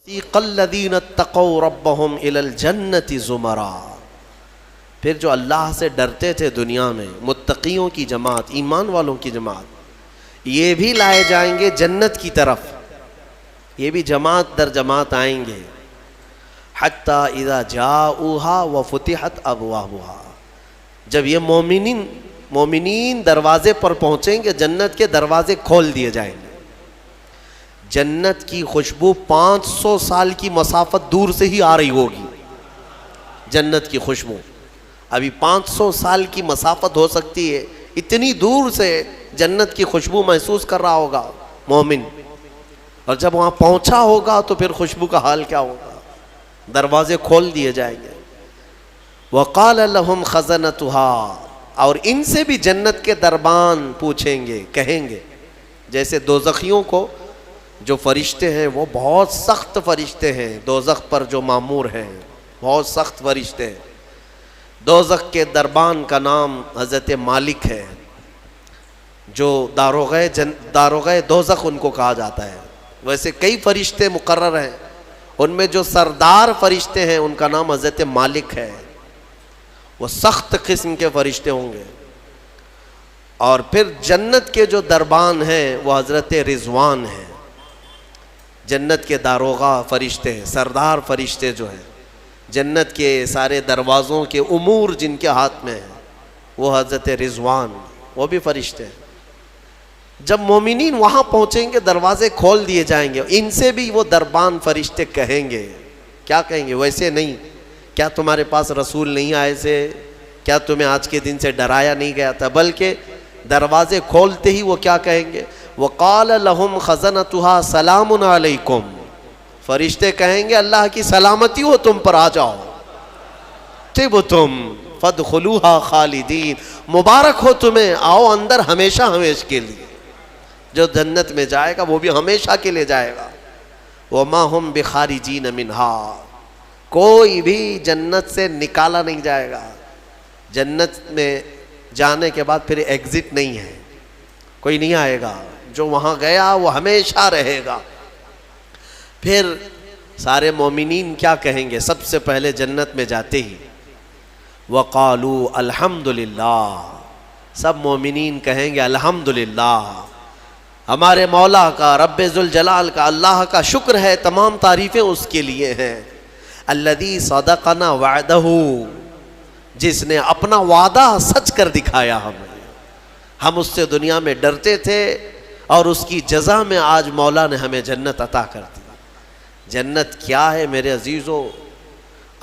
سیق الذین اتقوا ربهم الی الجنۃ زمرا، پھر جو اللہ سے ڈرتے تھے دنیا میں، متقیوں کی جماعت، ایمان والوں کی جماعت، یہ بھی لائے جائیں گے جنت کی طرف، یہ بھی جماعت در جماعت آئیں گے۔ حتی اذا جاؤوها وفتحت ابوابها، جب یہ مومنین دروازے پر پہنچیں گے، جنت کے دروازے کھول دیے جائیں گے۔ جنت کی خوشبو 500 سال کی مسافت دور سے ہی آ رہی ہوگی، جنت کی خوشبو ابھی 500 سال کی مسافت ہو سکتی ہے، اتنی دور سے جنت کی خوشبو محسوس کر رہا ہوگا مومن، اور جب وہاں پہنچا ہوگا تو پھر خوشبو کا حال کیا ہوگا؟ دروازے کھول دیے جائیں گے۔ وقال لهم خزنتها، اور ان سے بھی جنت کے دربان پوچھیں گے، کہیں گے، جیسے دوزخیوں کو جو فرشتے ہیں وہ بہت سخت فرشتے ہیں، دوزخ پر جو مامور ہیں بہت سخت فرشتے ہیں۔ دوزخ کے دربان کا نام حضرت مالک ہے، جو داروغہ دوزخ ان کو کہا جاتا ہے۔ ویسے کئی فرشتے مقرر ہیں، ان میں جو سردار فرشتے ہیں ان کا نام حضرت مالک ہے، وہ سخت قسم کے فرشتے ہوں گے۔ اور پھر جنت کے جو دربان ہیں وہ حضرت رضوان ہیں، جنت کے داروغہ فرشتے ہیں، سردار فرشتے جو ہیں، جنت کے سارے دروازوں کے امور جن کے ہاتھ میں ہیں وہ حضرت رضوان، وہ بھی فرشتے ہیں۔ جب مومنین وہاں پہنچیں گے دروازے کھول دیے جائیں گے، ان سے بھی وہ دربان فرشتے کہیں گے، کیا کہیں گے؟ ویسے نہیں، کیا تمہارے پاس رسول نہیں آئے تھے؟ کیا تمہیں آج کے دن سے ڈرایا نہیں گیا تھا؟ بلکہ دروازے کھولتے ہی وہ کیا کہیں گے؟ وقال لهم خزنتها سلام علیکم، فرشتے کہیں گے اللہ کی سلامتی ہو تم پر، آ جاؤ، طبتم فادخلوها خالدین، مبارک ہو تمہیں، آؤ اندر ہمیشہ ہمیشہ کے لیے۔ جو جنت میں جائے گا وہ بھی ہمیشہ کے لیے جائے گا۔ وما هم بخارجین منها، کوئی بھی جنت سے نکالا نہیں جائے گا۔ جنت میں جانے کے بعد پھر ایگزٹ نہیں ہے، کوئی نہیں آئے گا، جو وہاں گیا وہ ہمیشہ رہے گا۔ پھر سارے مومنین کیا کہیں گے؟ سب سے پہلے جنت میں جاتے ہی وقالوا الحمدللہ، سب مومنین کہیں گے الحمدللہ، ہمارے مولا کا، رب ذوالجلال کا، اللہ کا شکر ہے، تمام تعریفیں اس کے لیے ہیں۔ الذی صدقنا وعدہ، جس نے اپنا وعدہ سچ کر دکھایا ہمیں، ہم اس سے دنیا میں ڈرتے تھے اور اس کی جزا میں آج مولا نے ہمیں جنت عطا کر دی۔ جنت کیا ہے میرے عزیزو؟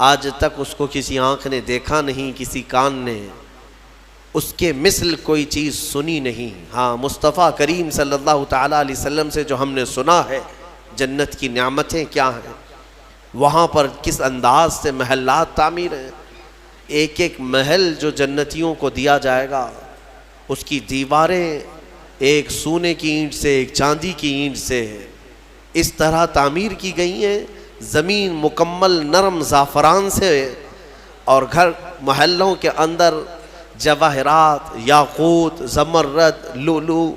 آج تک اس کو کسی آنکھ نے دیکھا نہیں، کسی کان نے اس کے مثل کوئی چیز سنی نہیں۔ ہاں، مصطفیٰ کریم صلی اللہ تعالیٰ علیہ وسلم سے جو ہم نے سنا ہے جنت کی نعمتیں کیا ہیں، وہاں پر کس انداز سے محلات تعمیر ہیں، ایک ایک محل جو جنتیوں کو دیا جائے گا، اس کی دیواریں ایک سونے کی اینٹ سے، ایک چاندی کی اینٹ سے اس طرح تعمیر کی گئی ہیں، زمین مکمل نرم زعفران سے، اور گھر محلوں کے اندر جواہرات، یاقوت، زمرد، لؤلؤ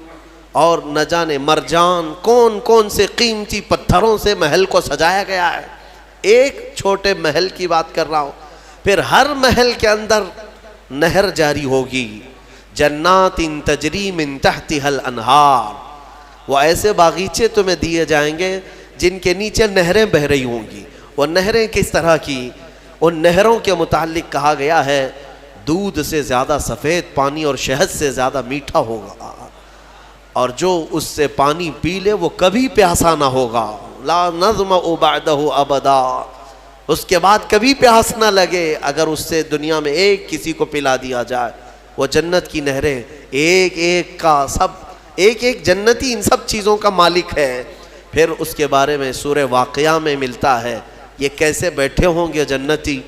اور نہ جانے مرجان، کون کون سے قیمتی پتھروں سے محل کو سجایا گیا ہے۔ ایک چھوٹے محل کی بات کر رہا ہوں۔ پھر ہر محل کے اندر نہر جاری ہوگی، جنات تجری من تحتها الانہار، وہ ایسے باغیچے تمہیں دیے جائیں گے جن کے نیچے نہریں بہہ رہی ہوں گی۔ وہ نہریں کس طرح کی؟ ان نہروں کے متعلق کہا گیا ہے دودھ سے زیادہ سفید پانی اور شہد سے زیادہ میٹھا ہوگا، اور جو اس سے پانی پی لے وہ کبھی پیاسا نہ ہوگا، لا نظمأ بعدہ ابدا، اس کے بعد کبھی پیاس نہ لگے اگر اس سے دنیا میں ایک کسی کو پلا دیا جائے۔ وہ جنت کی نہریں، ایک ایک کا سب، ایک ایک جنتی ان سب چیزوں کا مالک ہے۔ پھر اس کے بارے میں سورہ واقعہ میں ملتا ہے، یہ کیسے بیٹھے ہوں گے جنتی۔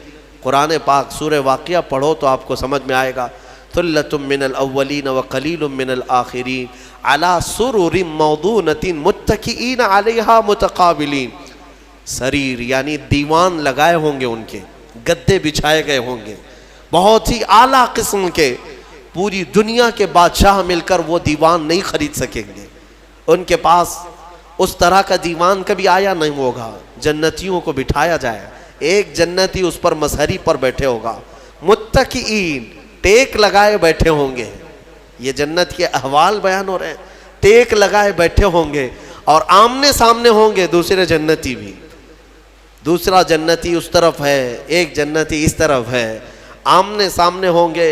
قرآن پاک سورہ واقعہ پڑھو تو آپ کو سمجھ میں آئے گا۔ ثلۃ من الاولین وقلیل من الآخرین علی سرر موضونۃ متکئین علیہا متقابلین، سریر یعنی دیوان لگائے ہوں گے، ان کے گدے بچھائے گئے ہوں گے، بہت ہی اعلیٰ قسم کے، پوری دنیا کے بادشاہ مل کر وہ دیوان نہیں خرید سکیں گے۔ ان کے پاس اس طرح کا دیوان کبھی آیا نہیں ہوگا. جنتیوں کو بٹھایا جائے, ایک جنتی اس پر مسہری پر بیٹھے ہوگا, متکئین, ٹیک لگائے بیٹھے ہوں گے. یہ جنت کے احوال بیان ہو رہے ہیں. ٹیک لگائے بیٹھے ہوں گے اور آمنے سامنے ہوں گے دوسرے جنتی بھی. دوسرا جنتی اس طرف ہے, ایک جنتی اس طرف ہے, آمنے سامنے ہوں گے.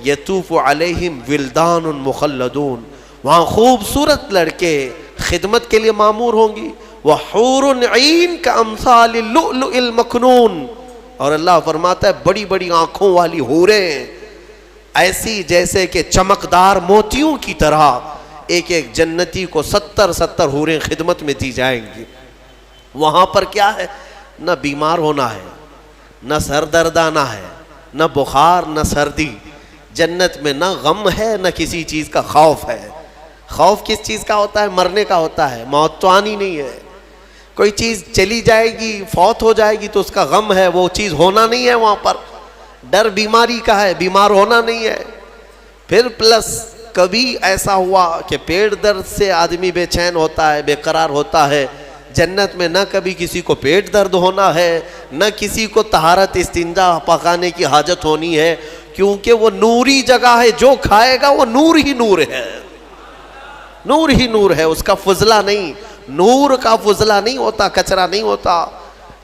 یطوف علیہم ولدان مخلدون, وہاں خوبصورت لڑکے خدمت کے لیے مامور ہوں گی. وحور عین کامثال اللؤلؤ المکنون, اور اللہ فرماتا ہے بڑی بڑی آنکھوں والی حوریں ایسی جیسے کہ چمکدار موتیوں کی طرح. ایک ایک جنتی کو 70 حوریں خدمت میں دی جائیں گی. وہاں پر کیا ہے؟ نہ بیمار ہونا ہے, نہ سر درد آنا ہے, نہ بخار, نہ سردی. جنت میں نہ غم ہے, نہ کسی چیز کا خوف ہے. خوف کس چیز کا ہوتا ہے؟ مرنے کا ہوتا ہے. موت تو آنی نہیں ہے. کوئی چیز چلی جائے گی, فوت ہو جائے گی تو اس کا غم ہے, وہ چیز ہونا نہیں ہے وہاں پر. ڈر بیماری کا ہے, بیمار ہونا نہیں ہے. پھر پلس کبھی ایسا ہوا کہ پیٹ درد سے آدمی بے چین ہوتا ہے, بے قرار ہوتا ہے. جنت میں نہ کبھی کسی کو پیٹ درد ہونا ہے, نہ کسی کو طہارت استنجا پکانے کی حاجت ہونی ہے, کیونکہ وہ نوری جگہ ہے. جو کھائے گا وہ نور ہی نور ہے, نور ہی نور ہے, اس کا فضلہ نہیں. نور کا فضلہ نہیں ہوتا, کچرا نہیں ہوتا.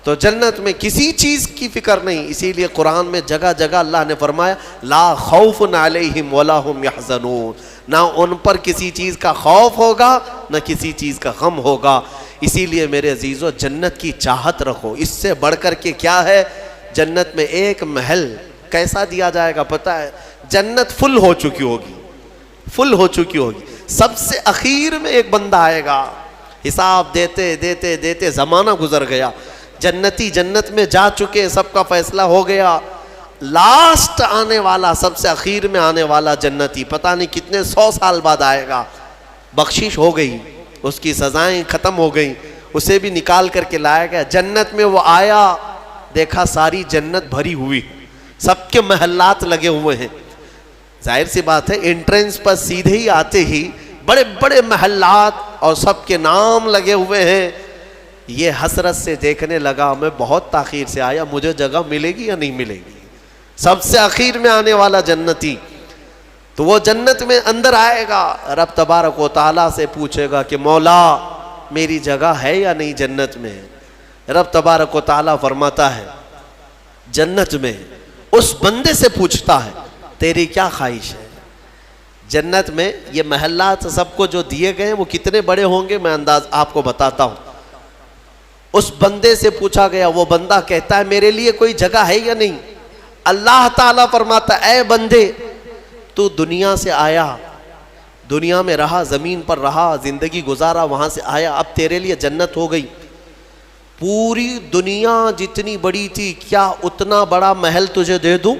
تو جنت میں کسی چیز کی فکر نہیں. اسی لیے قرآن میں جگہ جگہ اللہ نے فرمایا لا خوف علیہم ولا ہم یحزنون, نہ ان پر کسی چیز کا خوف ہوگا, نہ کسی چیز کا غم ہوگا. اسی لیے میرے عزیزو جنت کی چاہت رکھو. اس سے بڑھ کر کے کیا ہے؟ جنت میں ایک محل کیسا دیا جائے گا پتہ ہے؟ جنت فل ہو چکی ہوگی, فل ہو چکی ہوگی. سب سے اخیر میں ایک بندہ آئے گا, حساب دیتے دیتے دیتے زمانہ گزر گیا. جنتی جنت میں جا چکے, سب کا فیصلہ ہو گیا. لاسٹ آنے والا, سب سے اخیر میں آنے والا جنتی پتہ نہیں کتنے 100 سال بعد آئے گا. بخشش ہو گئی, اس کی سزائیں ختم ہو گئیں, اسے بھی نکال کر کے لایا گیا. جنت میں وہ آیا, دیکھا ساری جنت بھری ہوئی, سب کے محلات لگے ہوئے ہیں. ظاہر سی بات ہے انٹرنس پر سیدھے ہی آتے ہی بڑے بڑے محلات اور سب کے نام لگے ہوئے ہیں. یہ حسرت سے دیکھنے لگا, میں بہت تاخیر سے آیا, مجھے جگہ ملے گی یا نہیں ملے گی. سب سے اخیر میں آنے والا جنتی, تو وہ جنت میں اندر آئے گا, رب تبارک و تعالیٰ سے پوچھے گا کہ مولا میری جگہ ہے یا نہیں جنت میں. رب تبارک و تعالیٰ فرماتا ہے جنت میں اس بندے سے پوچھتا ہے تیری کیا خواہش ہے. جنت میں یہ محلات سب کو جو دیے گئے ہیں وہ کتنے بڑے ہوں گے میں انداز آپ کو بتاتا ہوں. اس بندے سے پوچھا گیا, وہ بندہ کہتا ہے میرے لیے کوئی جگہ ہے یا نہیں. اللہ تعالیٰ فرماتا ہے اے بندے تو دنیا سے آیا, دنیا میں رہا, زمین پر رہا, زندگی گزارا, وہاں سے آیا, اب تیرے لیے جنت ہو گئی. پوری دنیا جتنی بڑی تھی کیا اتنا بڑا محل تجھے دے دوں؟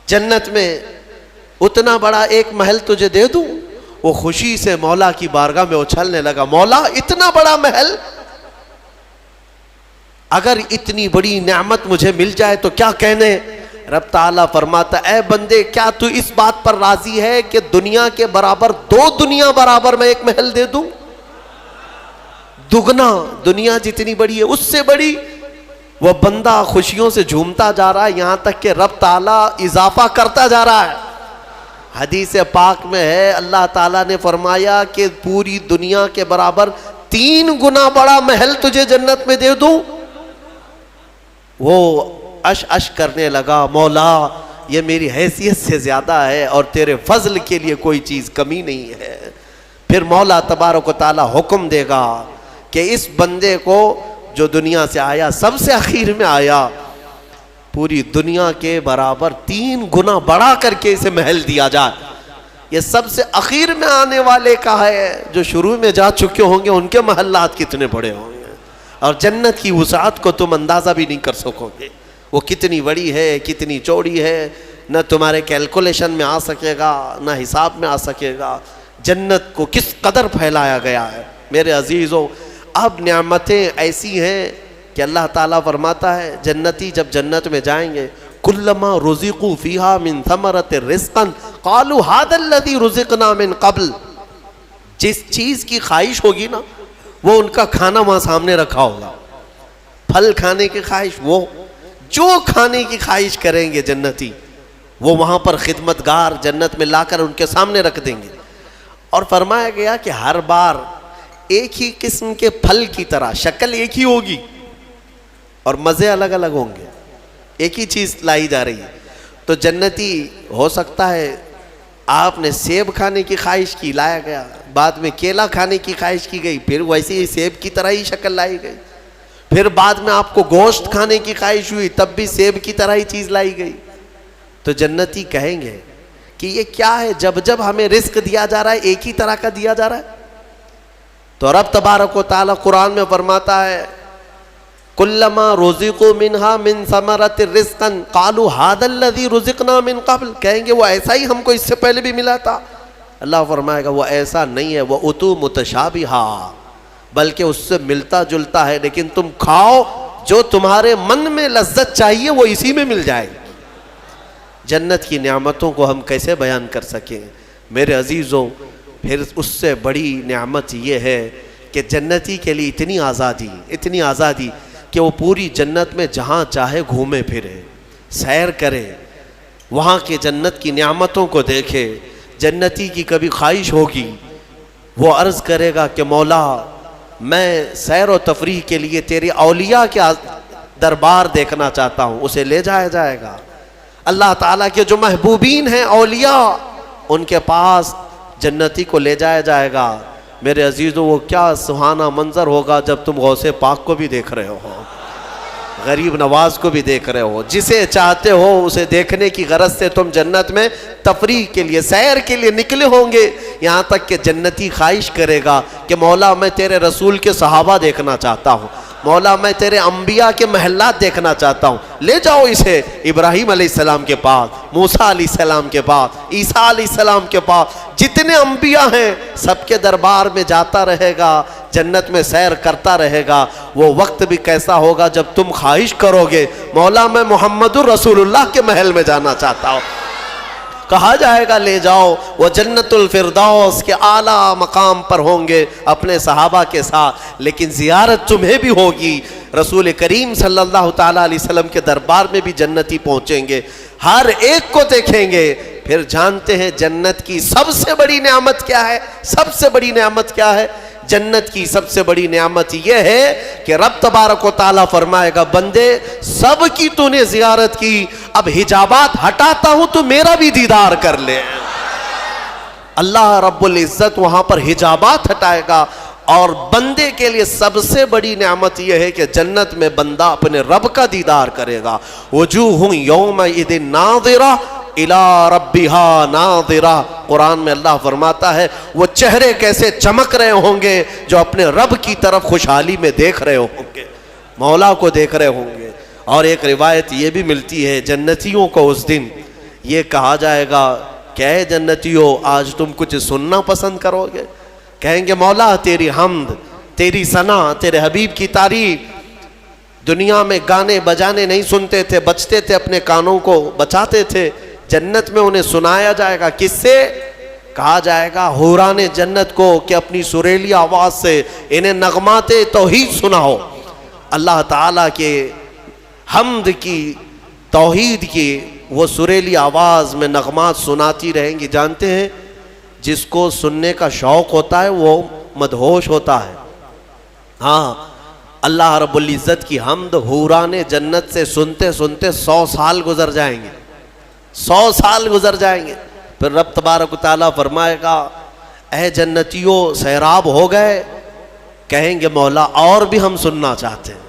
جنت میں اتنا بڑا ایک محل تجھے دے دوں؟ وہ خوشی سے مولا کی بارگاہ میں اچھلنے لگا, مولا اتنا بڑا محل, اگر اتنی بڑی نعمت مجھے مل جائے تو کیا کہنے. رب تعالیٰ فرماتا اے بندے کیا تو اس بات پر راضی ہے کہ دنیا کے برابر 2 دنیا برابر میں ایک محل دے دوں؟ دگنا, دنیا جتنی بڑی ہے اس سے بڑی. وہ بندہ خوشیوں سے جھومتا جا رہا ہے, یہاں تک کہ رب تعالیٰ اضافہ کرتا جا رہا ہے. حدیث پاک میں ہے اللہ تعالیٰ نے فرمایا کہ پوری دنیا کے برابر 3 گنا بڑا محل تجھے جنت میں دے دوں. وہ اش کرنے لگا, مولا یہ میری حیثیت سے زیادہ ہے اور تیرے فضل کے لیے کوئی چیز کمی نہیں ہے. پھر مولا تبارک و تعالیٰ حکم دے گا کہ اس بندے کو جو دنیا سے آیا, سب سے اخیر میں آیا, پوری دنیا کے برابر 3 گنا بڑھا کر کے اسے محل دیا جائے. یہ سب سے اخیر میں آنے والے کا ہے, جو شروع میں جا چکے ہوں گے ان کے محلات کتنے بڑے ہوں گے, اور جنت کی وسعت کو تم اندازہ بھی نہیں کر سکو گے. وہ کتنی بڑی ہے, کتنی چوڑی ہے, نہ تمہارے کیلکولیشن میں آ سکے گا, نہ حساب میں آ سکے گا. جنت کو کس قدر پھیلایا گیا ہے میرے عزیزو. اب نعمتیں ایسی ہیں کہ اللہ تعالیٰ فرماتا ہے جنتی جب جنت میں جائیں گے کلما رزقوا فیہا من ثمرۃ رزقا قالوا ھذا الذی رزقنا من قبل, جس چیز کی خواہش ہوگی نا وہ ان کا کھانا وہاں سامنے رکھا ہوگا. پھل کھانے کی خواہش، وہ جو کھانے کی خواہش کریں گے جنتی وہ وہاں پر خدمتگار جنت میں لا کر ان کے سامنے رکھ دیں گے. اور فرمایا گیا کہ ہر بار ایک ہی قسم کے پھل کی طرح شکل ایک ہی ہوگی اور مزے الگ الگ ہوں گے. ایک ہی چیز لائی جا رہی ہے. تو جنتی ہو سکتا ہے آپ نے سیب کھانے کی خواہش کی، لایا گیا. بعد میں کیلا کھانے کی خواہش کی گئی، پھر ویسے ہی سیب کی طرح ہی شکل لائی گئی. پھر بعد میں آپ کو گوشت کھانے کی خواہش ہوئی، تب بھی سیب کی طرح ہی چیز لائی گئی. تو جنتی کہیں گے کہ یہ کیا ہے؟ جب جب ہمیں رزق دیا جا رہا ہے ایک ہی طرح کا دیا جا رہا ہے. تو رب تبارک و تعالی قرآن میں فرماتا ہے کلما رزقوا منها من ثمرۃ رزقا قالوا هذا الذي رزقنا من قبل. کہیں گے وہ ایسا ہی ہم کو اس سے پہلے بھی ملا تھا. اللہ فرمائے گا وہ ایسا نہیں ہے، وہ اتو متشابہا، بلکہ اس سے ملتا جلتا ہے، لیکن تم کھاؤ جو تمہارے من میں لذت چاہیے وہ اسی میں مل جائے. جنت کی نعمتوں کو ہم کیسے بیان کر سکیں میرے عزیزوں. پھر اس سے بڑی نعمت یہ ہے کہ جنتی کے لیے اتنی آزادی کہ وہ پوری جنت میں جہاں چاہے گھومے پھرے، سیر کرے، وہاں کے جنت کی نعمتوں کو دیکھے. جنتی کی کبھی خواہش ہوگی وہ عرض کرے گا کہ مولا میں سیر و تفریح کے لیے تیری اولیاء کے دربار دیکھنا چاہتا ہوں. اسے لے جایا جائے گا. اللہ تعالیٰ کے جو محبوبین ہیں اولیاء، ان کے پاس جنتی کو لے جایا جائے گا. میرے عزیزوں وہ کیا سہانا منظر ہوگا جب تم غوث پاک کو بھی دیکھ رہے ہو، غریب نواز کو بھی دیکھ رہے ہو. جسے چاہتے ہو اسے دیکھنے کی غرض سے تم جنت میں تفریح کے لیے، سیر کے لیے نکلے ہوں گے. یہاں تک کہ جنتی خواہش کرے گا کہ مولا میں تیرے رسول کے صحابہ دیکھنا چاہتا ہوں، مولا میں تیرے انبیاء کے محلات دیکھنا چاہتا ہوں. لے جاؤ اسے ابراہیم علیہ السلام کے پاس، موسیٰ علیہ السلام کے پاس، عیسیٰ علیہ السلام کے پاس، جتنے انبیاء ہیں سب کے دربار میں جاتا رہے گا، جنت میں سیر کرتا رہے گا. وہ وقت بھی کیسا ہوگا جب تم خواہش کرو گے مولا میں محمد الرسول اللہ کے محل میں جانا چاہتا ہوں. کہا جائے گا لے جاؤ. وہ جنت الفردوس کے اعلیٰ مقام پر ہوں گے اپنے صحابہ کے ساتھ، لیکن زیارت تمہیں بھی ہوگی. رسول کریم صلی اللہ تعالیٰ علیہ وسلم کے دربار میں بھی جنتی پہنچیں گے، ہر ایک کو دیکھیں گے. پھر جانتے ہیں جنت کی سب سے بڑی نعمت کیا ہے؟ سب سے بڑی نعمت کیا ہے؟ جنت کی سب سے بڑی نعمت یہ ہے کہ رب تبارک و تعالیٰ فرمائے گا بندے سب کی تو نے زیارت کی، اب حجابات ہٹاتا ہوں تو میرا بھی دیدار کر لے. اللہ رب العزت وہاں پر حجابات ہٹائے گا. اور بندے کے لیے سب سے بڑی نعمت یہ ہے کہ جنت میں بندہ اپنے رب کا دیدار کرے گا. وجوہ یومئذ ناظرہ الی ربہا ناظرہ. قرآن میں اللہ فرماتا ہے وہ چہرے کیسے چمک رہے ہوں گے جو اپنے رب کی طرف خوشحالی میں دیکھ رہے ہوں گے، مولا کو دیکھ رہے ہوں گے. اور ایک روایت یہ بھی ملتی ہے جنتیوں کو اس دن یہ کہا جائے گا کہ اے جنتیوں آج تم کچھ سننا پسند کرو گے؟ کہیں گے مولا تیری حمد، تیری ثنا، تیرے حبیب کی تعریف. دنیا میں گانے بجانے نہیں سنتے تھے، بچتے تھے، اپنے کانوں کو بچاتے تھے. جنت میں انہیں سنایا جائے گا. کس سے؟ کہا جائے گا حوران جنت کو کہ اپنی سریلی آواز سے انہیں نغمات توحید سناؤ. اللہ تعالیٰ کے حمد کی، توحید کی وہ سریلی آواز میں نغمات سناتی رہیں گی. جانتے ہیں جس کو سننے کا شوق ہوتا ہے وہ مدہوش ہوتا ہے. ہاں اللہ رب العزت کی حمد حوران جنت سے سنتے سنتے 100 سال گزر جائیں گے، 100 سال گزر جائیں گے. پھر رب تبارک و تعالیٰ فرمائے گا اے جنتیوں سیراب ہو گئے؟ کہیں گے مولا اور بھی ہم سننا چاہتے ہیں،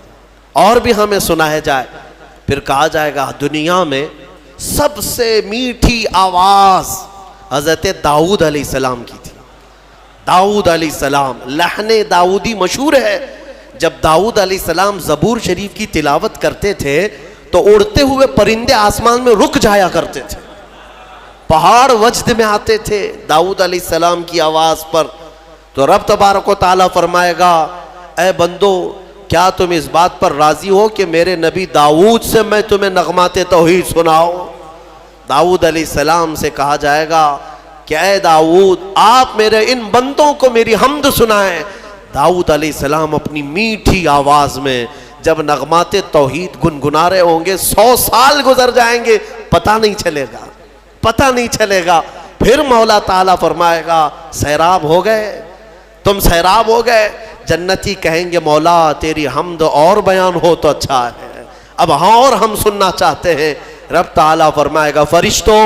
اور بھی ہمیں سنایا جائے. پھر کہا جائے گا دنیا میں سب سے میٹھی آواز حضرت داؤد علیہ السلام کی تھی. داؤد علیہ السلام، لحن داؤدی مشہور ہے. جب داؤد علیہ السلام زبور شریف کی تلاوت کرتے تھے تو اڑتے ہوئے پرندے آسمان میں رک جایا کرتے تھے، پہاڑ وجد میں آتے تھے داؤد علیہ السلام کی آواز پر. تو رب تبارک و تعالیٰ فرمائے گا اے بندو کیا تم اس بات پر راضی ہو کہ میرے نبی داؤد سے میں تمہیں نغمات توحید سناؤں؟ داؤد علیہ السلام سے کہا جائے گا کہ اے داؤد آپ میرے ان بندوں کو میری حمد سنائیں۔ داؤد علیہ السلام اپنی میٹھی آواز میں جب نغمات توحید گنگنا رہے ہوں گے، 100 سال گزر جائیں گے، پتہ نہیں چلے گا، پتہ نہیں چلے گا۔ پھر مولا تعالیٰ فرمائے گا سیراب ہو گئے، تم سیراب ہو گئے۔ جنتی کہیں گے مولا تیری حمد اور بیان ہو تو اچھا ہے، اب ہاں اور ہم سننا چاہتے ہیں۔ رب تعالیٰ فرمائے گا فرشتوں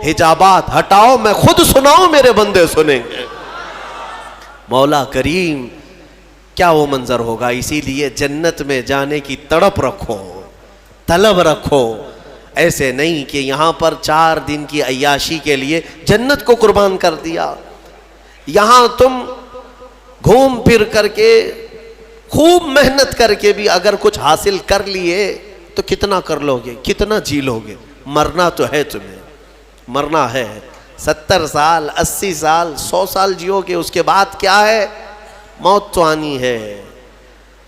حجابات ہٹاؤ، میں خود سناؤں میرے بندے سنیں گے۔ مولا کریم کیا وہ منظر ہوگا۔ اسی لیے جنت میں جانے کی تڑپ رکھو، طلب رکھو۔ ایسے نہیں کہ یہاں پر 4 دن کی عیاشی کے لیے جنت کو قربان کر دیا۔ یہاں تم گھوم پھر کر کے خوب محنت کر کے بھی اگر کچھ حاصل کر لیے تو کتنا کر لو گے، کتنا جی لو گے؟ مرنا تو ہے، تمہیں مرنا ہے۔ 70 سال 80 سال 100 سال جیو گے، اس کے بعد کیا ہے؟ موت تو آنی ہے۔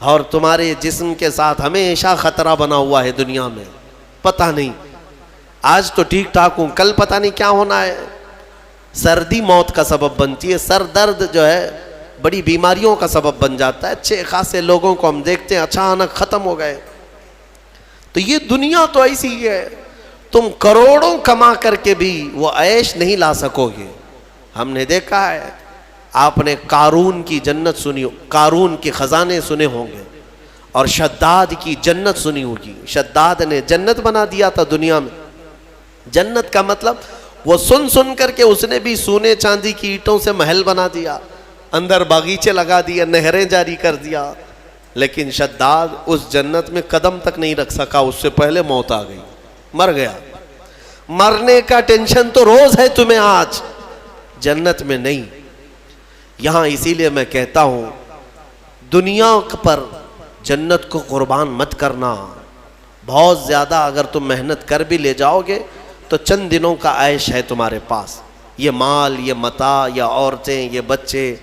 اور تمہارے جسم کے ساتھ ہمیشہ خطرہ بنا ہوا ہے دنیا میں، پتہ نہیں آج تو ٹھیک ٹھاک ہوں، کل پتہ نہیں کیا ہونا ہے۔ سردی موت کا سبب بنتی ہے، سر درد جو ہے بڑی بیماریوں کا سبب بن جاتا ہے۔ اچھے خاصے لوگوں کو ہم دیکھتے ہیں اچانک ختم ہو گئے۔ تو یہ دنیا تو ایسی ہی ہے، تم کروڑوں کما کر کے بھی وہ عیش نہیں لا سکو گے۔ ہم نے دیکھا ہے، آپ نے قارون کی جنت سنی، قارون کے خزانے سنے ہوں گے، اور شداد کی جنت سنی ہوگی۔ شداد نے جنت بنا دیا تھا دنیا میں۔ جنت کا مطلب وہ سن کر کے اس نے بھی سونے چاندی کی اینٹوں سے محل بنا دیا، اندر باغیچے لگا دیا، نہریں جاری کر دیا، لیکن شداد اس جنت میں قدم تک نہیں رکھ سکا، اس سے پہلے موت آ گئی، مر گیا۔ مرنے کا ٹینشن تو روز ہے تمہیں آج، جنت میں نہیں۔ یہاں اسی لیے میں کہتا ہوں دنیا پر جنت کو قربان مت کرنا۔ بہت زیادہ اگر تم محنت کر بھی لے جاؤ گے تو چند دنوں کا عیش ہے تمہارے پاس، یہ مال، یہ متاع، یا عورتیں، یہ بچے۔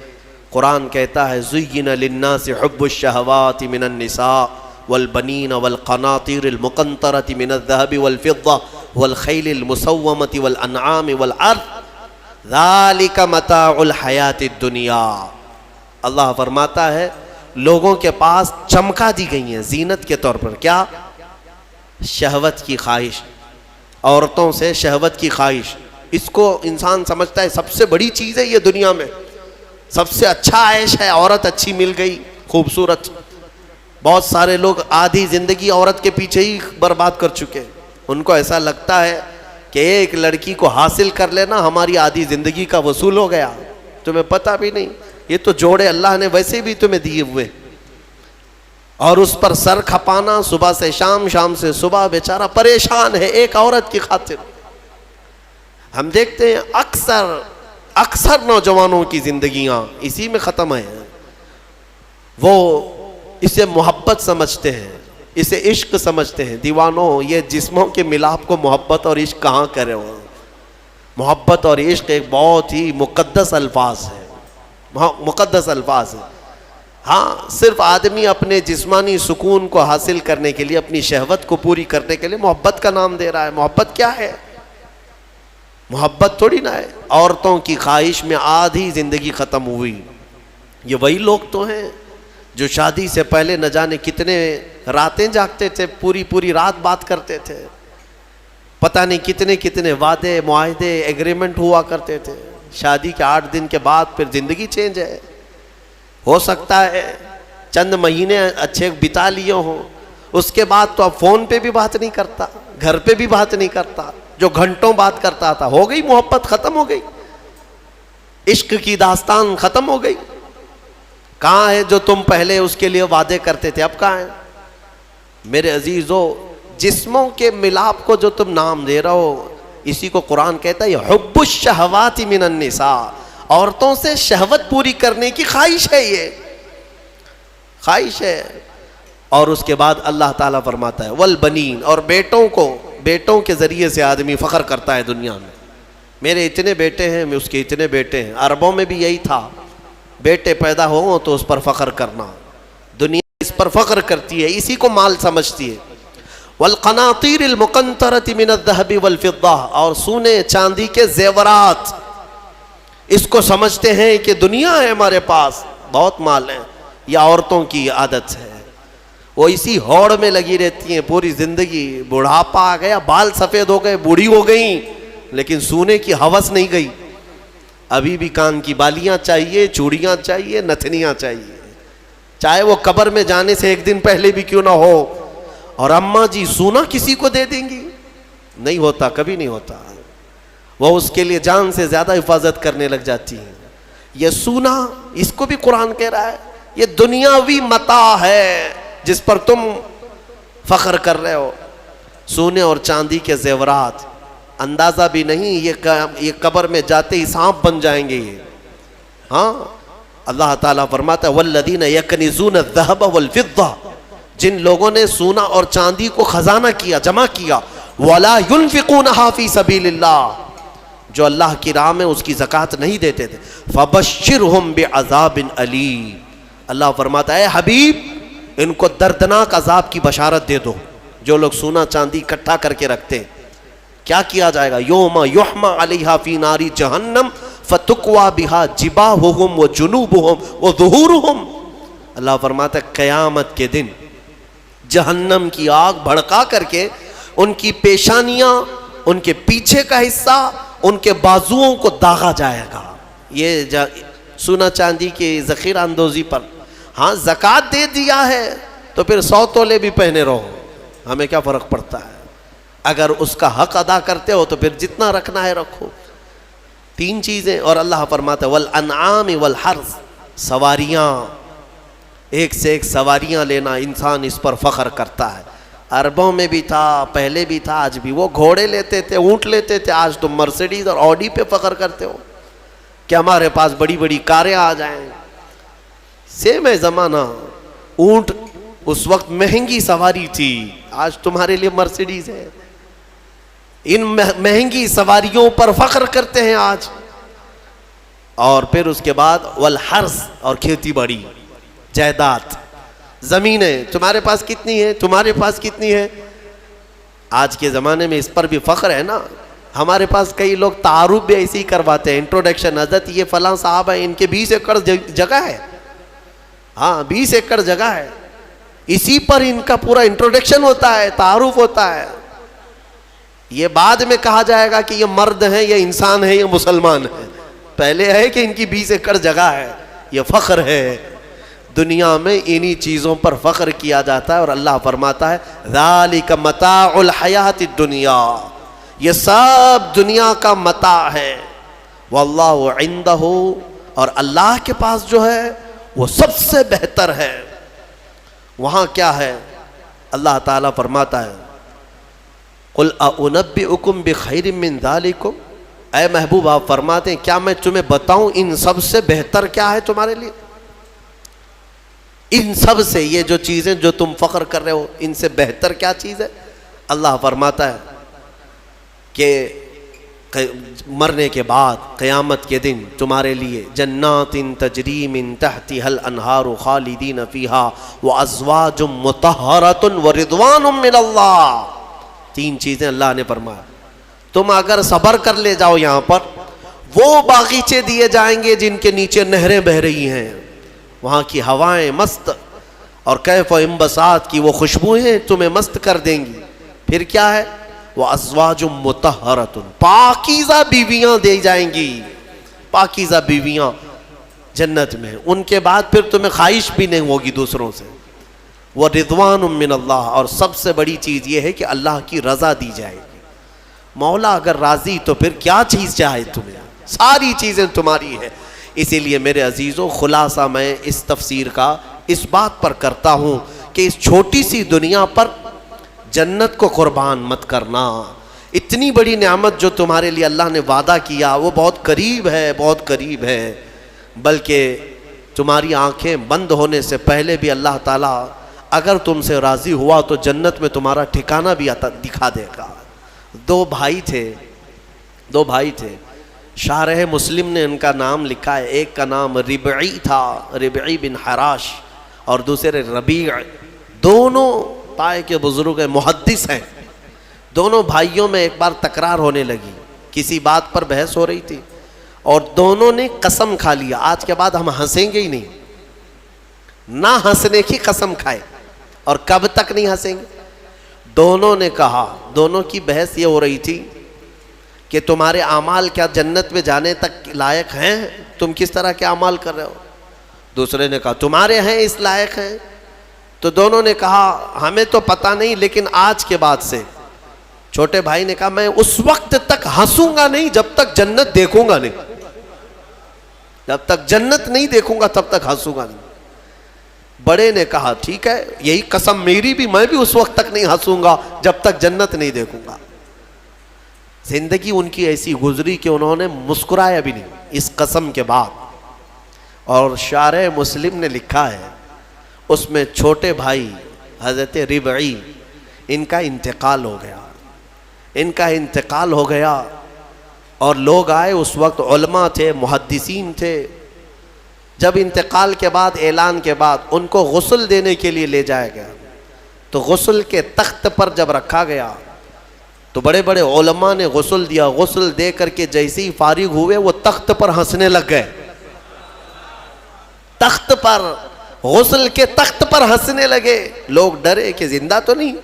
قرآن کہتا ہے زُيِّنَ لِلنَّاسِ حُبُّ الشَّهَوَاتِ مِنَ النِّسَاءِ وَالْبَنِينَ وَالْقَنَاطِيرِ الْمُقَنطَرَةِ مِنَ الذَّهَبِ وَالْفِضَّةِ وَالْخَيْلِ الْمُسَوَّمَةِ وَالْأَنْعَامِ وَالْحَرْثِ ذَلِكَ مَتَاعُ الْحَيَاةِ الدُّنْيَا۔ اللہ فرماتا ہے لوگوں کے پاس چمکا دی گئی ہیں زینت کے طور پر، کیا؟ شہوت کی خواہش، عورتوں سے شہوت کی خواہش۔ اس کو انسان سمجھتا ہے سب سے بڑی چیز ہے یہ دنیا میں، سب سے اچھا عیش ہے، عورت اچھی مل گئی، خوبصورت۔ بہت سارے لوگ آدھی زندگی عورت کے پیچھے ہی برباد کر چکے، ان کو ایسا لگتا ہے کہ ایک لڑکی کو حاصل کر لینا ہماری آدھی زندگی کا وصول ہو گیا۔ تمہیں پتہ بھی نہیں، یہ تو جوڑے اللہ نے ویسے بھی تمہیں دیے ہوئے، اور اس پر سر کھپانا صبح سے شام، شام سے صبح، بیچارہ پریشان ہے ایک عورت کی خاطر۔ ہم دیکھتے ہیں اکثر نوجوانوں کی زندگیاں اسی میں ختم ہیں۔ وہ اسے محبت سمجھتے ہیں، اسے عشق سمجھتے ہیں۔ دیوانوں، یہ جسموں کے ملاپ کو محبت اور عشق کہاں کرے ہو؟ محبت اور عشق ایک بہت ہی مقدس الفاظ ہے، مقدس الفاظ ہے۔ ہاں، صرف آدمی اپنے جسمانی سکون کو حاصل کرنے کے لیے، اپنی شہوت کو پوری کرنے کے لیے محبت کا نام دے رہا ہے۔ محبت کیا ہے؟ محبت تھوڑی نہ ہے۔ عورتوں کی خواہش میں آدھی زندگی ختم ہوئی۔ یہ وہی لوگ تو ہیں جو شادی سے پہلے نہ جانے کتنے راتیں جاگتے تھے، پوری رات بات کرتے تھے، پتہ نہیں کتنے وعدے، معاہدے، ایگریمنٹ ہوا کرتے تھے۔ شادی کے 8 دن کے بعد پھر زندگی چینج ہے۔ ہو سکتا ہے چند مہینے اچھے بتا لیے ہوں، اس کے بعد تو اب فون پہ بھی بات نہیں کرتا، گھر پہ بھی بات نہیں کرتا، جو گھنٹوں بات کرتا تھا۔ ہو گئی محبت، ختم ہو گئی، عشق کی داستان ختم ہو گئی۔ کہاں ہے جو تم پہلے اس کے لیے وعدے کرتے تھے، اب کہاں ہے؟ میرے عزیزو، جسموں کے ملاپ کو جو تم نام دے رہے ہو، اسی کو قرآن کہتا ہے حب الشہوات من النساء، عورتوں سے شہوت پوری کرنے کی خواہش ہے، یہ خواہش ہے۔ اور اس کے بعد اللہ تعالیٰ فرماتا ہے والبنین، اور بیٹوں کے ذریعے سے آدمی فخر کرتا ہے دنیا میں، میرے اتنے بیٹے ہیں، میں اس کے اتنے بیٹے ہیں۔ عربوں میں بھی یہی تھا، بیٹے پیدا ہوں تو اس پر فخر کرنا، دنیا اس پر فخر کرتی ہے، اسی کو مال سمجھتی ہے۔ والقناطیر المقنطرۃ من الذهب والفضہ، اور سونے چاندی کے زیورات، اس کو سمجھتے ہیں کہ دنیا ہے ہمارے پاس، بہت مال ہے. یہ عورتوں کی عادت ہے، وہ اسی ہوڑ میں لگی رہتی ہیں پوری زندگی. بڑھاپا آ گیا، بال سفید ہو گئے، بوڑھی ہو گئیں، لیکن سونے کی ہوس نہیں گئی. ابھی بھی کان کی بالیاں چاہیے، چوڑیاں چاہیے، نتھنیاں چاہیے، چاہے وہ قبر میں جانے سے ایک دن پہلے بھی کیوں نہ ہو. اور اماں جی سونا کسی کو دے دیں گی؟ نہیں ہوتا، کبھی نہیں ہوتا. وہ اس کے لیے جان سے زیادہ حفاظت کرنے لگ جاتی ہیں. یہ سونا، اس کو بھی قرآن کہہ رہا ہے یہ دنیاوی متاع ہے جس پر تم فخر کر رہے ہو. سونے اور چاندی کے زیورات، اندازہ بھی نہیں یہ قبر میں جاتے ہی سانپ بن جائیں گے یہ. ہاں، اللہ تعالیٰ فرماتا ہے والذین یکنزون الذہب والفضہ، جن لوگوں نے سونا اور چاندی کو خزانہ کیا، جمع کیا، ولا ينفقونها فی سبیل اللہ، جو اللہ کی راہ میں اس کی زکوٰۃ نہیں دیتے تھے، فبشرہم بعذاب علیم، اللہ فرماتا ہے اے حبیب ان کو دردناک عذاب کی بشارت دے دو. جو لوگ سونا چاندی اکٹھا کر کے رکھتے ہیں، کیا کیا جائے گا؟ یوم یحمى علیہا فی نار جہنم فتقوی بہا جباہہم وجنوبہم وظہورہم. اللہ فرماتا ہے قیامت کے دن جہنم کی آگ بھڑکا کر کے ان کی پیشانیاں، ان کے پیچھے کا حصہ، ان کے بازوؤں کو داغا جائے گا. یہ سونا چاندی کی ذخیرہ اندوزی پر. ہاں زکوٰۃ دے دیا ہے تو پھر 100 تولے بھی پہنے رہو، ہمیں کیا فرق پڑتا ہے؟ اگر اس کا حق ادا کرتے ہو تو پھر جتنا رکھنا ہے رکھو. 3 چیزیں. اور اللہ فرماتا ہے والانعام والحرث، سواریاں، ایک سے ایک سواریاں لینا، انسان اس پر فخر کرتا ہے. عربوں میں بھی تھا، پہلے بھی تھا، آج بھی. وہ گھوڑے لیتے تھے، اونٹ لیتے تھے. آج تم مرسیڈیز اور آڈی پہ فخر کرتے ہو کہ ہمارے پاس بڑی بڑی کاریں آ جائیں. سیم ہے زمانہ. اونٹ اس وقت مہنگی سواری تھی، آج تمہارے لیے مرسیڈیز ہے. ان مہنگی سواریوں پر فخر کرتے ہیں آج. اور پھر اس کے بعد والحرث، اور کھیتی باڑی، جائیداد، زمینیں. تمہارے پاس کتنی ہے؟ تمہارے پاس کتنی ہے؟ آج کے زمانے میں اس پر بھی فخر ہے نا. ہمارے پاس کئی لوگ تعارف بھی ایسے ہی کرواتے ہیں، انٹروڈکشن، حضرت یہ فلاں صاحب ہیں، ان کے 20 ایکڑ جگہ ہے. ہاں 20 ایکڑ جگہ ہے. اسی پر ان کا پورا انٹروڈکشن ہوتا ہے، تعارف ہوتا ہے. یہ بعد میں کہا جائے گا کہ یہ مرد ہیں، یہ انسان ہے، یہ مسلمان ہے. پہلے ہے کہ ان کی 20 ایکڑ جگہ ہے. یہ فخر ہے. دنیا میں انہی چیزوں پر فخر کیا جاتا ہے. اور اللہ فرماتا ہے ذالک متاع الحیات الدنیا، یہ سب دنیا کا متاع ہے. واللہ عندہ، اور اللہ کے پاس جو ہے وہ سب سے بہتر ہے. وہاں کیا ہے؟ اللہ تعالیٰ فرماتا ہے قل اؤنبئکم بخیر من ذالکم، اے محبوب آپ فرماتے ہیں کیا میں تمہیں بتاؤں ان سب سے بہتر کیا ہے تمہارے لیے؟ ان سب سے، یہ جو چیزیں جو تم فخر کر رہے ہو، ان سے بہتر کیا چیز ہے؟ اللہ فرماتا ہے کہ مرنے کے بعد قیامت کے دن تمہارے لیے جنات تجری من تحتها الانہار خالدین فیہا وازواج مطہرۃ ورضوان من اللہ. 3 چیزیں اللہ نے فرمایا. تم اگر صبر کر لے جاؤ یہاں پر، وہ باغیچے دیے جائیں گے جن کے نیچے نہریں بہہ رہی ہیں، وہاں کی ہوائیں مست، اور کیف و انبساط کی وہ خوشبوئیں تمہیں مست کر دیں گی. پھر کیا ہے؟ وَأَزْوَاجٌ مُطَهَّرَةٌ، پاکیزہ بیویاں دی جائیں گی. پاکیزہ بیویاں جنت میں. ان کے بعد پھر تمہیں خواہش بھی نہیں ہوگی دوسروں سے. وَرِضْوَانٌ مِّنَ اللَّهِ، اور سب سے بڑی چیز یہ ہے کہ اللہ کی رضا دی جائے گی. مولا اگر راضی تو پھر کیا چیز چاہے تمہیں؟ ساری چیزیں تمہاری ہیں. اسی لیے میرے عزیزوں، خلاصہ میں اس تفسیر کا اس بات پر کرتا ہوں کہ اس چھوٹی سی دنیا پر جنت کو قربان مت کرنا. اتنی بڑی نعمت جو تمہارے لیے اللہ نے وعدہ کیا وہ بہت قریب ہے، بہت قریب ہے. بلکہ تمہاری آنکھیں بند ہونے سے پہلے بھی اللہ تعالیٰ اگر تم سے راضی ہوا تو جنت میں تمہارا ٹھکانہ بھی دکھا دے گا. 2 بھائی تھے. شارح مسلم نے ان کا نام لکھا ہے. ایک کا نام ربعی تھا، ربعی بن حراش، اور دوسرے ربیع. دونوں طائف کے بزرگ محدث ہیں. دونوں بھائیوں میں ایک بار تکرار ہونے لگی. کسی بات پر بحث ہو رہی تھی اور دونوں نے قسم کھا لیا آج کے بعد ہم ہنسیں گے ہی نہیں، نہ ہنسنے کی قسم کھائے. اور کب تک نہیں ہنسیں گے؟ دونوں نے کہا، دونوں کی بحث یہ ہو رہی تھی کہ تمہارے اعمال کیا جنت میں جانے تک لائق ہیں؟ تم کس طرح کے اعمال کر رہے ہو؟ دوسرے نے کہا تمہارے ہیں اس لائق ہیں. تو دونوں نے کہا ہمیں تو پتہ نہیں، لیکن آج کے بعد سے. چھوٹے بھائی نے کہا میں اس وقت تک ہنسوں گا نہیں جب تک جنت دیکھوں گا نہیں، جب تک جنت نہیں دیکھوں گا تب تک ہنسوں گا نہیں. بڑے نے کہا ٹھیک ہے، یہی قسم میری بھی، میں بھی اس وقت تک نہیں ہنسوں گا جب تک جنت نہیں دیکھوں گا. زندگی ان کی ایسی گزری کہ انہوں نے مسکرایا بھی نہیں اس قسم کے بعد. اور شارح مسلم نے لکھا ہے اس میں چھوٹے بھائی حضرت ربعی ان کا انتقال ہو گیا، ان کا انتقال ہو گیا. اور لوگ آئے، اس وقت علماء تھے، محدثین تھے. جب انتقال کے بعد، اعلان کے بعد ان کو غسل دینے کے لیے لے جایا گیا تو غسل کے تخت پر جب رکھا گیا تو بڑے بڑے علماء نے غسل دیا. غسل دے کر کے جیسے ہی فارغ ہوئے وہ تخت پر ہنسنے لگ گئے. تخت پر، غسل کے تخت پر ہنسنے لگے. لوگ ڈرے کہ زندہ تو نہیں.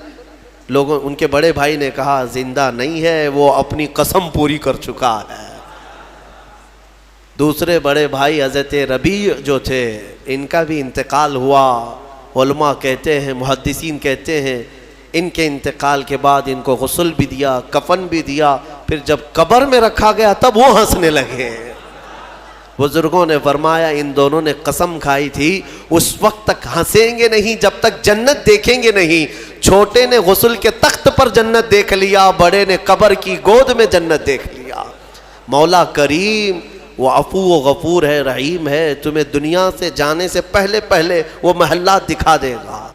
لوگوں، ان کے بڑے بھائی نے کہا زندہ نہیں ہے، وہ اپنی قسم پوری کر چکا ہے. دوسرے بڑے بھائی حضرت ربیع جو تھے ان کا بھی انتقال ہوا. علماء کہتے ہیں، محدثین کہتے ہیں ان کے انتقال کے بعد ان کو غسل بھی دیا، کفن بھی دیا. پھر جب قبر میں رکھا گیا تب وہ ہنسنے لگے. بزرگوں نے فرمایا ان دونوں نے قسم کھائی تھی اس وقت تک ہنسیں گے نہیں جب تک جنت دیکھیں گے نہیں. چھوٹے نے غسل کے تخت پر جنت دیکھ لیا، بڑے نے قبر کی گود میں جنت دیکھ لیا. مولا کریم وہ عفو و غفور ہے، رحیم ہے، تمہیں دنیا سے جانے سے پہلے وہ محلات دکھا دے گا.